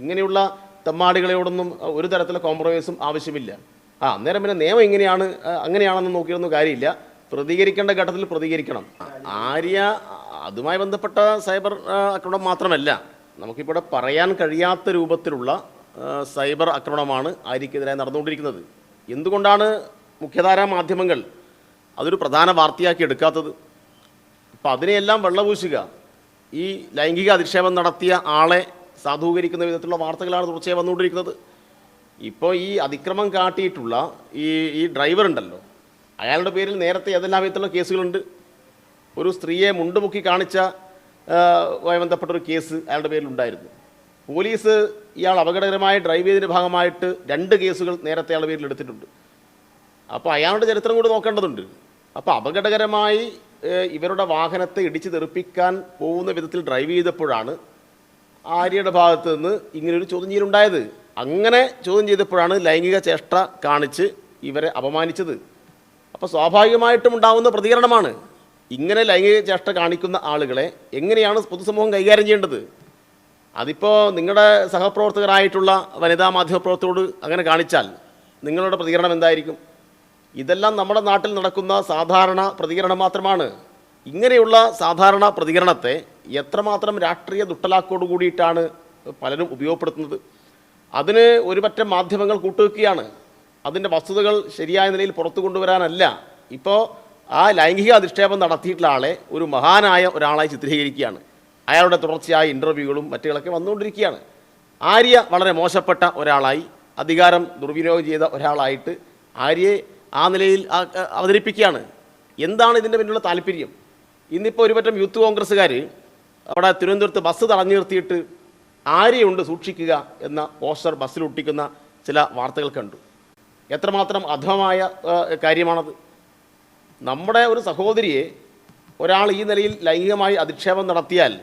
ഇങ്ങനെയുള്ള തെമ്മാടികളോടൊന്നും ഒരു തരത്തിലുള്ള കോംപ്രമൈസും ആവശ്യമില്ല. അന്നേരം പിന്നെ നിയമം ഇങ്ങനെയാണ് അങ്ങനെയാണെന്ന് നോക്കിയൊന്നും കാര്യമില്ല. പ്രതികരിക്കേണ്ട ഘട്ടത്തിൽ പ്രതികരിക്കണം. ആര്യ അതുമായി ബന്ധപ്പെട്ട സൈബർ ആക്രമണം മാത്രമല്ല, നമുക്കിവിടെ പറയാൻ കഴിയാത്ത രൂപത്തിലുള്ള സൈബർ ആക്രമണമാണ് ആര്യക്കെതിരായി നടന്നുകൊണ്ടിരിക്കുന്നത്. എന്തുകൊണ്ടാണ് മുഖ്യധാരാ മാധ്യമങ്ങൾ അതൊരു പ്രധാന വാർത്തയാക്കി എടുക്കാത്തത്? അപ്പം അതിനെയെല്ലാം വെള്ളപൂശുക, ഈ ലൈംഗിക അധിക്ഷേപം നടത്തിയ ആളെ സാധൂകരിക്കുന്ന വിധത്തിലുള്ള വാർത്തകളാണ് തുടർച്ചയായി വന്നുകൊണ്ടിരിക്കുന്നത്. ഇപ്പോൾ ഈ അതിക്രമം കാട്ടിയിട്ടുള്ള ഈ ഡ്രൈവർ ഉണ്ടല്ലോ, അയാളുടെ പേരിൽ നേരത്തെ ഏതെല്ലാം വിധത്തിലുള്ള കേസുകളുണ്ട്. ഒരു സ്ത്രീയെ മുണ്ടുമുക്കി കാണിച്ച ബന്ധപ്പെട്ടൊരു കേസ് അയാളുടെ പേരിലുണ്ടായിരുന്നു. പോലീസ് ഇയാൾ അപകടകരമായി ഡ്രൈവ് ചെയ്തതിൻ്റെ ഭാഗമായിട്ട് 2 കേസുകൾ നേരത്തെ അയാളുടെ പേരിൽ എടുത്തിട്ടുണ്ട്. അപ്പോൾ അയാളുടെ ചരിത്രം കൂടി നോക്കേണ്ടതുണ്ട്. അപ്പോൾ അപകടകരമായി ഇവരുടെ വാഹനത്തെ ഇടിച്ച് തെറിപ്പിക്കാൻ പോകുന്ന വിധത്തിൽ ഡ്രൈവ് ചെയ്തപ്പോഴാണ് ആര്യയുടെ ഭാഗത്ത് നിന്ന് ഇങ്ങനൊരു ചോദ്യം ചെയ്യലുണ്ടായത്. അങ്ങനെ ചോദ്യം ചെയ്തപ്പോഴാണ് ലൈംഗിക ചേഷ്ട കാണിച്ച് ഇവരെ അപമാനിച്ചത്. അപ്പോൾ സ്വാഭാവികമായിട്ടും ഉണ്ടാകുന്ന പ്രതികരണമാണ്. ഇങ്ങനെ ലൈംഗിക ചേഷ്ട കാണിക്കുന്ന ആളുകളെ എങ്ങനെയാണ് പൊതുസമൂഹം കൈകാര്യം ചെയ്യേണ്ടത്? അതിപ്പോൾ നിങ്ങളുടെ സഹപ്രവർത്തകരായിട്ടുള്ള വനിതാ മാധ്യമപ്രവർത്തകരോട് അങ്ങനെ കാണിച്ചാൽ നിങ്ങളുടെ പ്രതികരണം എന്തായിരിക്കും? ഇതെല്ലാം നമ്മുടെ നാട്ടിൽ നടക്കുന്ന സാധാരണ പ്രതികരണം മാത്രമാണ്. ഇങ്ങനെയുള്ള സാധാരണ പ്രതികരണത്തെ എത്രമാത്രം രാഷ്ട്രീയ ദുഷ്ടലാക്കോട് കൂടിയിട്ടാണ് പലരും ഉപയോഗപ്പെടുത്തുന്നത്. അതിന് ഒരുപറ്റം മാധ്യമങ്ങൾ കൂട്ടുവെക്കുകയാണ്. അതിൻ്റെ വസ്തുതകൾ ശരിയായ നിലയിൽ പുറത്തു കൊണ്ടുവരാനല്ല. ഇപ്പോൾ ആ ലൈംഗിക അധിക്ഷേപം നടത്തിയിട്ടുള്ള ആളെ ഒരു മഹാനായ ഒരാളായി ചിത്രീകരിക്കുകയാണ്. അയാളുടെ തുടർച്ചയായ ഇൻ്റർവ്യൂകളും മറ്റുകളൊക്കെ വന്നുകൊണ്ടിരിക്കുകയാണ്. ആര്യ വളരെ മോശപ്പെട്ട ഒരാളായി, അധികാരം ദുർവിനിയോഗം ചെയ്ത ഒരാളായിട്ട് ആര്യയെ ആ നിലയിൽ അവതരിപ്പിക്കുകയാണ്. എന്താണ് ഇതിൻ്റെ പിന്നിലുള്ള താല്പര്യം? ഇന്നിപ്പോൾ ഒരുപറ്റം യൂത്ത് കോൺഗ്രസ്സുകാർ അവിടെ തിരുവനന്തപുരത്ത് ബസ് തടഞ്ഞു നിർത്തിയിട്ട് ആര്യയുണ്ട് സൂക്ഷിക്കുക എന്ന പോസ്റ്റർ ബസ്സിൽ ഒട്ടിക്കുന്ന ചില വാർത്തകൾ കണ്ടു. എത്രമാത്രം അധമമായ കാര്യമാണത്? നമ്മുടെ ഒരു സഹോദരിയെ ഒരാൾ ഈ നിലയിൽ ലൈംഗികമായി അധിക്ഷേപം നടത്തിയാൽ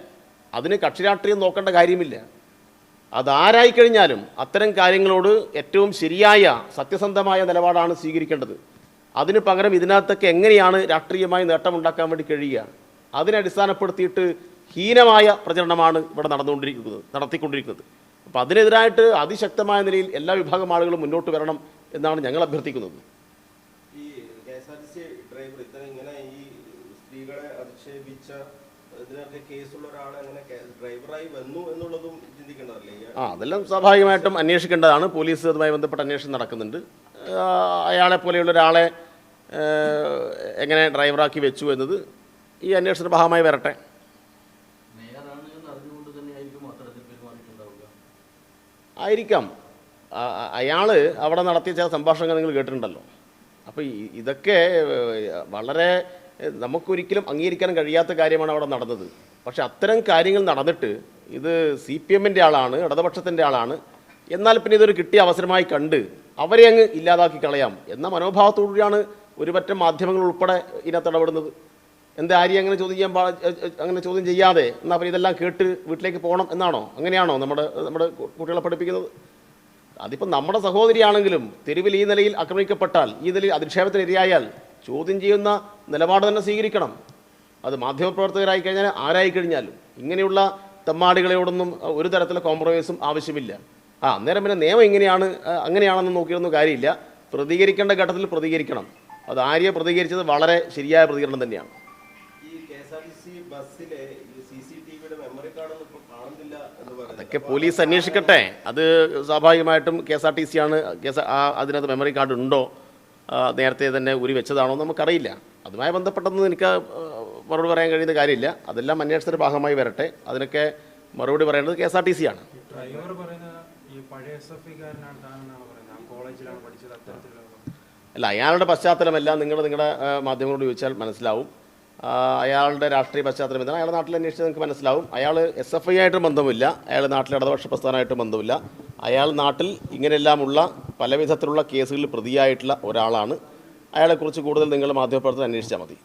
അതിന് കക്ഷിരാഷ്ട്രീയം നോക്കേണ്ട കാര്യമില്ല. അതാരായിക്കഴിഞ്ഞാലും അത്തരം കാര്യങ്ങളോട് ഏറ്റവും ശരിയായ സത്യസന്ധമായ നിലപാടാണ് സ്വീകരിക്കേണ്ടത്. അതിന് പകരം ഇതിനകത്തൊക്കെ എങ്ങനെയാണ് രാഷ്ട്രീയമായി നേട്ടമുണ്ടാക്കാൻ വേണ്ടി കഴിയുക, അതിനെ അടിസ്ഥാനപ്പെടുത്തിയിട്ട് ഹീനമായ പ്രചരണമാണ് ഇവിടെ നടത്തിക്കൊണ്ടിരിക്കുന്നത്. അപ്പോൾ അതിനെതിരായിട്ട് അതിശക്തമായ നിലയിൽ എല്ലാ വിഭാഗം ആളുകളും മുന്നോട്ട് വരണം എന്നാണ് ഞങ്ങൾ അഭ്യർത്ഥിക്കുന്നത്. ഈ കെഎസ്ആർടിസി ഡ്രൈവർ ഇങ്ങനെ ഈ സ്ത്രീകളെ അധിക്ഷേപിച്ച ഇതിനൊക്കെ കേസുള്ള ഒരാളെ അങ്ങനെ ഡ്രൈവറായി വന്നു എന്നുള്ളതും ചിന്തിക്കേണ്ടതല്ലേ? അതെല്ലാം സ്വാഭാവികമായിട്ടും അന്വേഷിക്കേണ്ടതാണ്. പോലീസ് അതുമായി ബന്ധപ്പെട്ട അന്വേഷണം നടക്കുന്നുണ്ട്. അയാളെ പോലെയുള്ള ഒരാളെ എങ്ങനെ ഡ്രൈവറാക്കി വെച്ചു എന്നത് ഈ അന്വേഷണ ഭാഗമായി വരട്ടെ. ആയിരിക്കാം. അയാൾ അവിടെ നടത്തിയ ചില സംഭാഷണങ്ങൾ നിങ്ങൾ കേട്ടിട്ടുണ്ടല്ലോ. അപ്പോൾ ഇതൊക്കെ വളരെ നമുക്കൊരിക്കലും അംഗീകരിക്കാൻ കഴിയാത്ത കാര്യമാണ് അവിടെ നടന്നത്. പക്ഷെ അത്തരം കാര്യങ്ങൾ നടന്നിട്ട് ഇത് CPM-ൻ്റെ ആളാണ്, ഇടതുപക്ഷത്തിൻ്റെ ആളാണ്, എന്നാൽ പിന്നെ ഇതൊരു കിട്ടിയ അവസരമായി കണ്ട് അവരെ അങ്ങ് ഇല്ലാതാക്കി കളയാം എന്ന മനോഭാവത്തോടുകൂടിയാണ് ഒരുപറ്റം മാധ്യമങ്ങൾ ഉൾപ്പെടെ ഇതിനകത്ത് ഇടപെടുന്നത്. എന്താ ആര്യ അങ്ങനെ ചോദ്യം ചെയ്യാതെ എന്നാൽ പിന്നെ ഇതെല്ലാം കേട്ട് വീട്ടിലേക്ക് പോകണം എന്നാണോ? അങ്ങനെയാണോ നമ്മുടെ കുട്ടികളെ പഠിപ്പിക്കുന്നത്? അതിപ്പോൾ നമ്മുടെ സഹോദരിയാണെങ്കിലും തെരുവിൽ ഈ നിലയിൽ ആക്രമിക്കപ്പെട്ടാൽ, ഈ നിലയിൽ അധിക്ഷേപത്തിനിരയായാൽ ചോദ്യം ചെയ്യുന്ന നിലപാട് തന്നെ സ്വീകരിക്കണം. അത് മാധ്യമപ്രവർത്തകരായി കഴിഞ്ഞാൽ ആരായി കഴിഞ്ഞാലും ഇങ്ങനെയുള്ള തെമ്മാടികളോടൊന്നും ഒരു തരത്തിലുള്ള കോംപ്രമൈസും ആവശ്യമില്ല. അന്നേരം പിന്നെ നിയമം ഇങ്ങനെയാണ് അങ്ങനെയാണെന്ന് നോക്കിയൊന്നും കാര്യമില്ല. പ്രതികരിക്കേണ്ട ഘട്ടത്തിൽ പ്രതികരിക്കണം. അത് ആര്യ പ്രതികരിച്ചത് വളരെ ശരിയായ പ്രതികരണം തന്നെയാണ്. അതൊക്കെ പോലീസ് അന്വേഷിക്കട്ടെ. അത് സ്വാഭാവികമായിട്ടും KSRTC ആണ് അതിനകത്ത് മെമ്മറി കാർഡ് ഉണ്ടോ, നേരത്തെ തന്നെ ഊരി വെച്ചതാണോ നമുക്കറിയില്ല. അതുമായി ബന്ധപ്പെട്ടൊന്നും എനിക്ക് മറുപടി പറയാൻ കഴിയുന്ന കാര്യമില്ല. അതെല്ലാം അന്വേഷണത്തിൻ്റെ ഭാഗമായി വരട്ടെ. അതിനൊക്കെ മറുപടി പറയേണ്ടത് KSRTC ആണ്. അല്ല, അയാളുടെ പശ്ചാത്തലമെല്ലാം നിങ്ങളുടെ മാധ്യമങ്ങളോട് ചോദിച്ചാൽ മനസ്സിലാവും. അയാളുടെ രാഷ്ട്രീയ പശ്ചാത്തലം എന്താണ് അയാളുടെ നാട്ടിൽ അന്വേഷിച്ചാൽ നിങ്ങൾക്ക് മനസ്സിലാവും. അയാൾ SFI ആയിട്ടും ബന്ധമില്ല, അയാൾ നാട്ടിൽ ഇടതുപക്ഷ പ്രസ്ഥാനമായിട്ടും ബന്ധമില്ല. അയാൾ നാട്ടിൽ ഇങ്ങനെയെല്ലാമുള്ള പല വിധത്തിലുള്ള കേസുകളിൽ പ്രതിയായിട്ടുള്ള ഒരാളാണ്. അയാളെക്കുറിച്ച് കൂടുതൽ നിങ്ങൾ മാധ്യമപ്രവർത്തകർ അന്വേഷിച്ചാൽ മതി.